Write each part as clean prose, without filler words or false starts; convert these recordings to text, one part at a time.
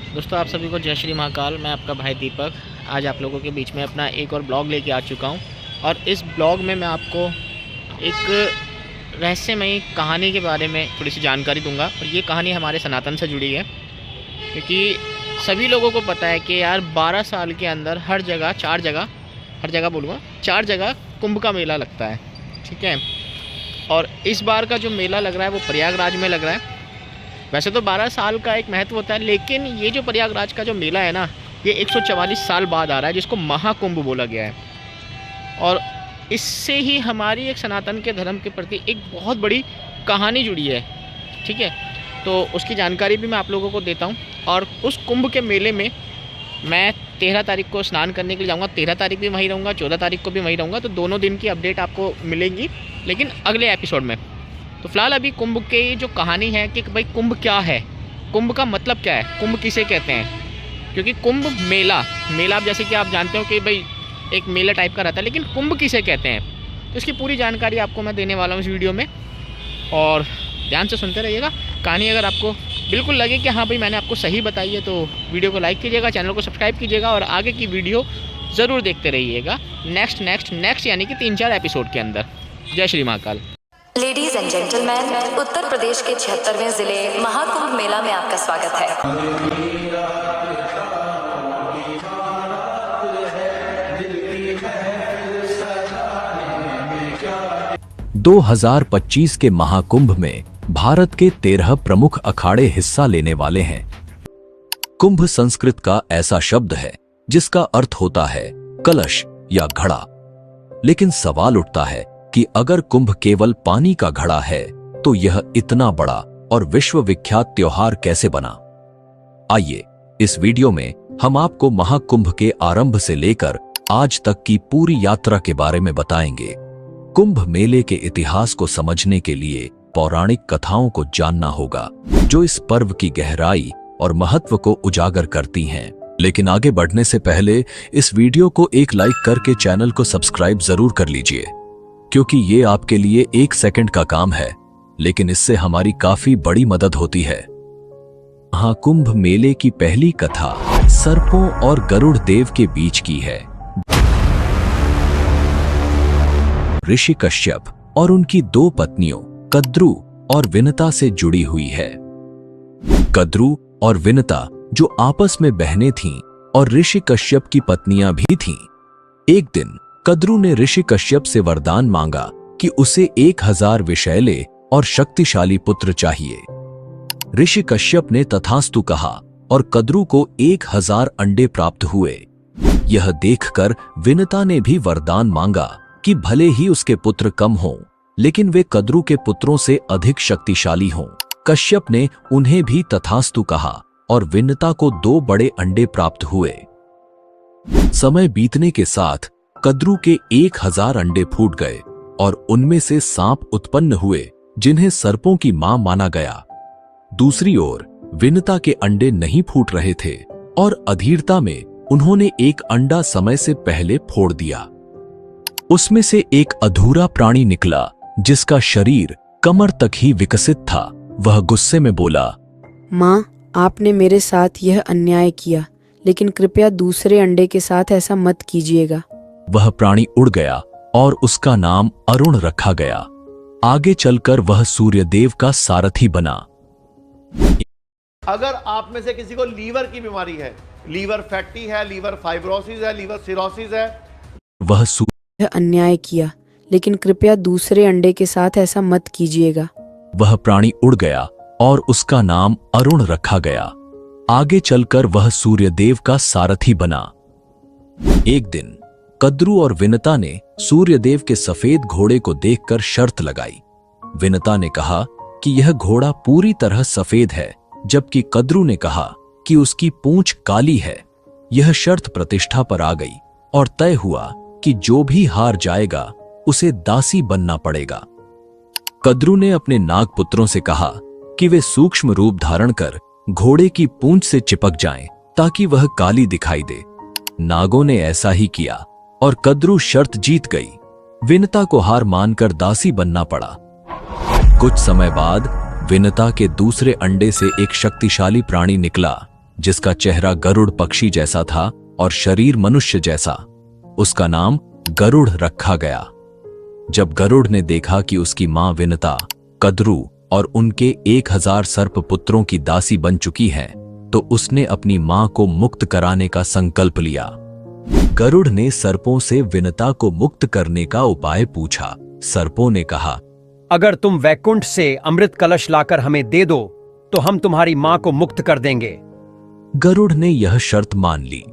दोस्तों आप सभी को जय श्री महाकाल। मैं आपका भाई दीपक आज आप लोगों के बीच में अपना एक और ब्लॉग लेके आ चुका हूं और इस ब्लॉग में मैं आपको एक रहस्यमयी कहानी के बारे में थोड़ी सी जानकारी दूंगा। और ये कहानी हमारे सनातन से जुड़ी है, क्योंकि सभी लोगों को पता है कि यार 12 साल के अंदर हर जगह चार जगह कुंभ का मेला लगता है। ठीक है, और इस बार का जो मेला लग रहा है वो प्रयागराज में लग रहा है। वैसे तो 12 साल का एक महत्व होता है, लेकिन ये जो प्रयागराज का जो मेला है ना, ये 144 साल बाद आ रहा है, जिसको महाकुंभ बोला गया है। और इससे ही हमारी एक सनातन के धर्म के प्रति एक बहुत बड़ी कहानी जुड़ी है। ठीक है, तो उसकी जानकारी भी मैं आप लोगों को देता हूँ। और उस कुंभ के मेले में मैं 13 तारीख को स्नान करने के लिए जाऊँगा। 13 तारीख भी वहीं रहूँगा, 14 तारीख को भी वहीं रहूँगा। तो दोनों दिन की अपडेट आपको मिलेंगी, लेकिन अगले एपिसोड में। तो फिलहाल अभी कुंभ की जो कहानी है कि भाई कुंभ क्या है, कुंभ का मतलब क्या है, कुंभ किसे कहते हैं। क्योंकि कुंभ मेला आप जैसे कि आप जानते हो कि भाई एक मेला टाइप का रहता है, लेकिन कुंभ किसे कहते हैं, तो इसकी पूरी जानकारी आपको मैं देने वाला हूँ इस वीडियो में। और ध्यान से सुनते रहिएगा कहानी। अगर आपको बिल्कुल लगे कि हाँ भाई मैंने आपको सही बताई है, तो वीडियो को लाइक कीजिएगा, चैनल को सब्सक्राइब कीजिएगा और आगे की वीडियो ज़रूर देखते रहिएगा नेक्स्ट यानी कि 3-4 एपिसोड के अंदर। जय Shri Mahakal. Ladies and gentleman, Uttar Pradesh के 76वें जिले महाकुंभ मेला में आपका स्वागत है। 2025 के महाकुंभ में भारत के 13 प्रमुख अखाड़े हिस्सा लेने वाले हैं। कुंभ संस्कृत का ऐसा शब्द है जिसका अर्थ होता है कलश या घड़ा। लेकिन सवाल उठता है कि अगर कुंभ केवल पानी का घड़ा है तो यह इतना बड़ा और विश्व विख्यात त्योहार कैसे बना। आइए इस वीडियो में हम आपको महाकुंभ के आरंभ से लेकर आज तक की पूरी यात्रा के बारे में बताएंगे। कुंभ मेले के इतिहास को समझने के लिए पौराणिक कथाओं को जानना होगा, जो इस पर्व की गहराई और महत्व को उजागर करती हैं। लेकिन आगे बढ़ने से पहले इस वीडियो को एक लाइक करके चैनल को सब्सक्राइब जरूर कर लीजिए, क्योंकि ये आपके लिए 1 सेकंड का काम है, लेकिन इससे हमारी काफी बड़ी मदद होती है। महाकुंभ मेले की पहली कथा सर्पों और गरुड़ देव के बीच की है। ऋषि कश्यप और उनकी 2 पत्नियों कद्रू और विनता से जुड़ी हुई है। कद्रू और विनता जो आपस में बहनें थीं और ऋषि कश्यप की पत्नियां भी थीं। एक दिन कद्रू ने ऋषि कश्यप से वरदान मांगा कि उसे 1000 विषैले और शक्तिशाली पुत्र चाहिए। ऋषि कश्यप ने तथास्तु कहा और कद्रू को 1000 अंडे प्राप्त हुए। यह देखकर विनता ने भी वरदान मांगा कि भले ही उसके पुत्र कम हों, लेकिन वे कद्रू के पुत्रों से अधिक शक्तिशाली हों। कश्यप ने उन्हें भी तथास्तु कहा और विनता को 2 बड़े अंडे प्राप्त हुए। समय बीतने के साथ कद्रू के 1000 अंडे फूट गए और उनमें से सांप उत्पन्न हुए, जिन्हें सर्पों की मां माना गया। दूसरी ओर विनता के अंडे नहीं फूट रहे थे और अधीरता में उन्होंने एक अंडा समय से पहले फोड़ दिया। उसमें से एक अधूरा प्राणी निकला, जिसका शरीर कमर तक ही विकसित था। वह गुस्से में बोला, माँ, आपने मेरे साथ यह अन्याय किया, लेकिन कृपया दूसरे अंडे के साथ ऐसा मत कीजिएगा। वह प्राणी उड़ गया और उसका नाम अरुण रखा गया। आगे चलकर वह सूर्यदेव का सारथी बना। अगर आप में से किसी को लीवर की बीमारी है, लीवर फैटी है, लीवर फाइब्रोसिस है, लीवर सिरोसिस है, वह यह अन्याय किया, लेकिन कृपया दूसरे अंडे के साथ ऐसा मत कीजिएगा। वह प्राणी उड़ गया और उसका नाम अरुण रखा गया। आगे चलकर वह सूर्यदेव का सारथी बना। एक दिन कद्रू और विनता ने सूर्यदेव के सफेद घोड़े को देखकर शर्त लगाई। विनता ने कहा कि यह घोड़ा पूरी तरह सफेद है, जबकि कद्रू ने कहा कि उसकी पूंछ काली है। यह शर्त प्रतिष्ठा पर आ गई और तय हुआ कि जो भी हार जाएगा उसे दासी बनना पड़ेगा। कद्रू ने अपने नागपुत्रों से कहा कि वे सूक्ष्म रूप धारण कर घोड़े की पूंछ से चिपक जाएं, ताकि वह काली दिखाई दे। नागों ने ऐसा ही किया और कद्रू शर्त जीत गई। विनता को हार मानकर दासी बनना पड़ा। कुछ समय बाद विनता के दूसरे अंडे से एक शक्तिशाली प्राणी निकला, जिसका चेहरा गरुड़ पक्षी जैसा था और शरीर मनुष्य जैसा। उसका नाम गरुड़ रखा गया। जब गरुड़ ने देखा कि उसकी मां विनता कद्रू और उनके 1000 सर्प पुत्रों की दासी बन चुकी है, तो उसने अपनी मां को मुक्त कराने का संकल्प लिया। गरुड़ ने सर्पों से विनता को मुक्त करने का उपाय पूछा। सर्पों ने कहा, अगर तुम वैकुंठ से अमृत कलश लाकर हमें दे दो तो हम तुम्हारी मां को मुक्त कर देंगे। गरुड़ ने यह शर्त मान ली।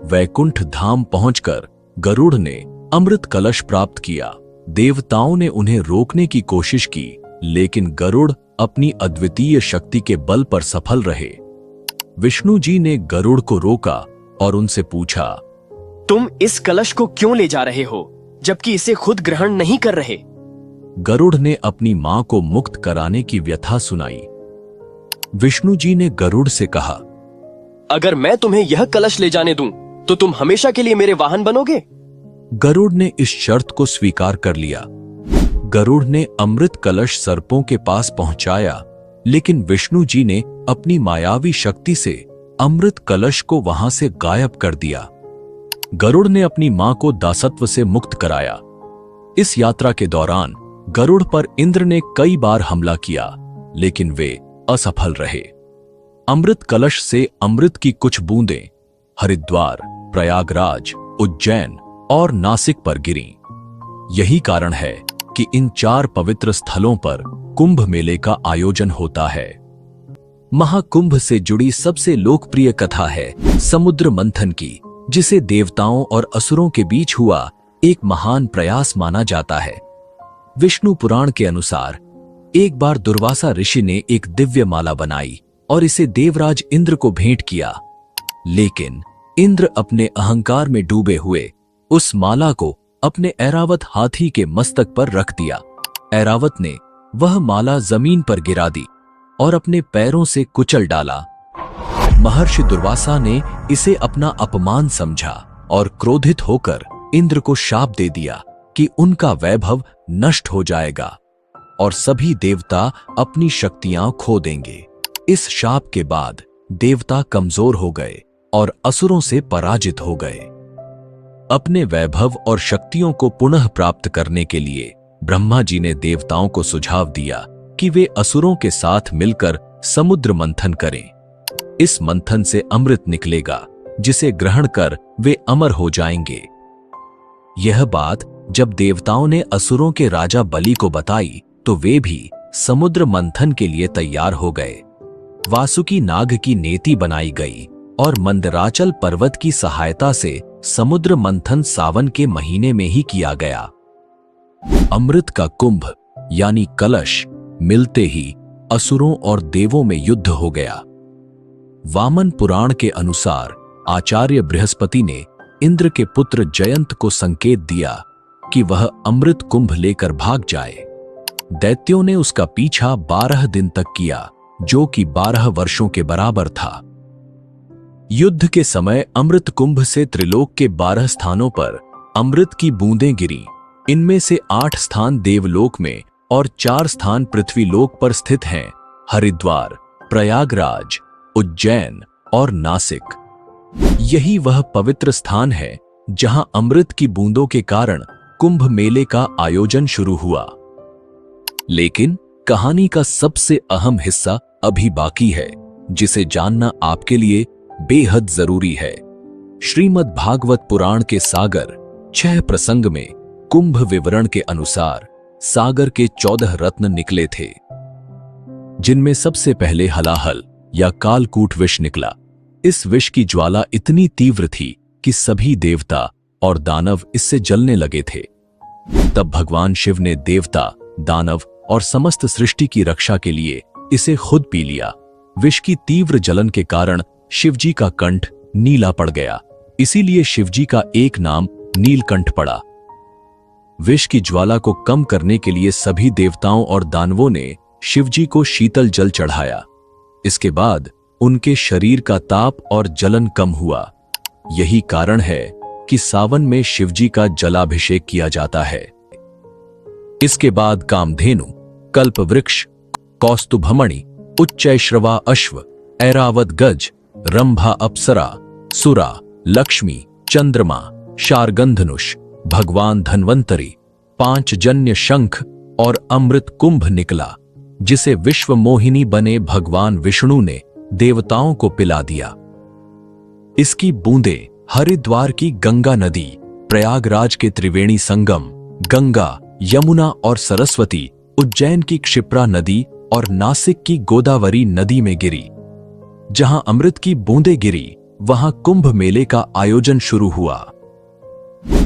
वैकुंठ धाम पहुंचकर गरुड़ ने अमृत कलश प्राप्त किया। देवताओं ने उन्हें रोकने की कोशिश की, लेकिन गरुड़ अपनी अद्वितीय शक्ति के बल पर सफल रहे। विष्णु जी ने गरुड़ को रोका और उनसे पूछा, तुम इस कलश को क्यों ले जा रहे हो, जबकि इसे खुद ग्रहण नहीं कर रहे? गरुड़ ने अपनी मां को मुक्त कराने की व्यथा सुनाई। विष्णु जी ने गरुड़ से कहा, अगर मैं तुम्हें यह कलश ले जाने दूं, तो तुम हमेशा के लिए मेरे वाहन बनोगे? गरुड़ ने इस शर्त को स्वीकार कर लिया। गरुड़ ने अमृत कलश सर्पों के पास पहुंचाया, लेकिन विष्णु जी ने अपनी मायावी शक्ति से अमृत कलश को वहां से गायब कर दिया। गरुड़ ने अपनी मां को दासत्व से मुक्त कराया। इस यात्रा के दौरान गरुड़ पर इंद्र ने कई बार हमला किया, लेकिन वे असफल रहे। अमृत कलश से अमृत की कुछ बूंदें हरिद्वार, प्रयागराज, उज्जैन और नासिक पर गिरीं। यही कारण है कि इन 4 पवित्र स्थलों पर कुंभ मेले का आयोजन होता है। महाकुंभ से जुड़ी सबसे लोकप्रिय कथा है समुद्र मंथन की, जिसे देवताओं और असुरों के बीच हुआ एक महान प्रयास माना जाता है। विष्णु पुराण के अनुसार एक बार दुर्वासा ऋषि ने एक दिव्य माला बनाई और इसे देवराज इंद्र को भेंट किया, लेकिन इंद्र अपने अहंकार में डूबे हुए उस माला को अपने ऐरावत हाथी के मस्तक पर रख दिया। ऐरावत ने वह माला जमीन पर गिरा दी और अपने पैरों से कुचल डाला। महर्षि दुर्वासा ने इसे अपना अपमान समझा और क्रोधित होकर इंद्र को शाप दे दिया कि उनका वैभव नष्ट हो जाएगा और सभी देवता अपनी शक्तियां खो देंगे। इस शाप के बाद देवता कमजोर हो गए और असुरों से पराजित हो गए। अपने वैभव और शक्तियों को पुनः प्राप्त करने के लिए ब्रह्मा जी ने देवताओं को सुझाव दिया कि वे असुरों के साथ मिलकर समुद्र मंथन करें। इस मंथन से अमृत निकलेगा, जिसे ग्रहण कर वे अमर हो जाएंगे। यह बात जब देवताओं ने असुरों के राजा बलि को बताई, तो वे भी समुद्र मंथन के लिए तैयार हो गए। वासुकी नाग की नेति बनाई गई और मंदराचल पर्वत की सहायता से समुद्र मंथन सावन के महीने में ही किया गया। अमृत का कुंभ यानी कलश मिलते ही असुरों और देवों में युद्ध हो गया। वामन पुराण के अनुसार आचार्य बृहस्पति ने इंद्र के पुत्र जयंत को संकेत दिया कि वह अमृत कुंभ लेकर भाग जाए। दैत्यों ने उसका पीछा 12 दिन तक किया, जो कि 12 वर्षों के बराबर था। युद्ध के समय अमृत कुंभ से त्रिलोक के 12 स्थानों पर अमृत की बूंदें गिरीं। इनमें से 8 स्थान देवलोक में और 4 स्थान पृथ्वीलोक पर स्थित हैं: हरिद्वार, प्रयागराज, उज्जैन और नासिक। यही वह पवित्र स्थान है जहां अमृत की बूंदों के कारण कुंभ मेले का आयोजन शुरू हुआ। लेकिन कहानी का सबसे अहम हिस्सा अभी बाकी है, जिसे जानना आपके लिए बेहद जरूरी है। श्रीमद् भागवत पुराण के सागर 6 प्रसंग में कुंभ विवरण के अनुसार सागर के 14 रत्न निकले थे, जिनमें सबसे पहले हलाहल या कालकूट विष निकला। इस विष की ज्वाला इतनी तीव्र थी कि सभी देवता और दानव इससे जलने लगे थे। तब भगवान शिव ने देवता, दानव और समस्त सृष्टि की रक्षा के लिए इसे खुद पी लिया। विष की तीव्र जलन के कारण शिवजी का कंठ नीला पड़ गया, इसीलिए शिवजी का एक नाम नीलकंठ पड़ा। विष की ज्वाला को कम करने के लिए सभी देवताओं और दानवों ने शिवजी को शीतल जल चढ़ाया। इसके बाद उनके शरीर का ताप और जलन कम हुआ। यही कारण है कि सावन में शिवजी का जलाभिषेक किया जाता है। इसके बाद कामधेनु, कल्पवृक्ष, कौस्तुभमणि, उच्चैश्रवा अश्व, ऐरावत गज, रंभा अप्सरा, सुरा, लक्ष्मी, चंद्रमा, शारगंधनुष, भगवान धन्वंतरी, 5 जन्य शंख और अमृत कुंभ निकला, जिसे विश्व मोहिनी बने भगवान विष्णु ने देवताओं को पिला दिया। इसकी बूंदें हरिद्वार की गंगा नदी, प्रयागराज के त्रिवेणी संगम, गंगा, यमुना और सरस्वती, उज्जैन की क्षिप्रा नदी और नासिक की गोदावरी नदी में गिरी। जहां अमृत की बूंदें गिरी, वहां कुंभ मेले का आयोजन शुरू हुआ।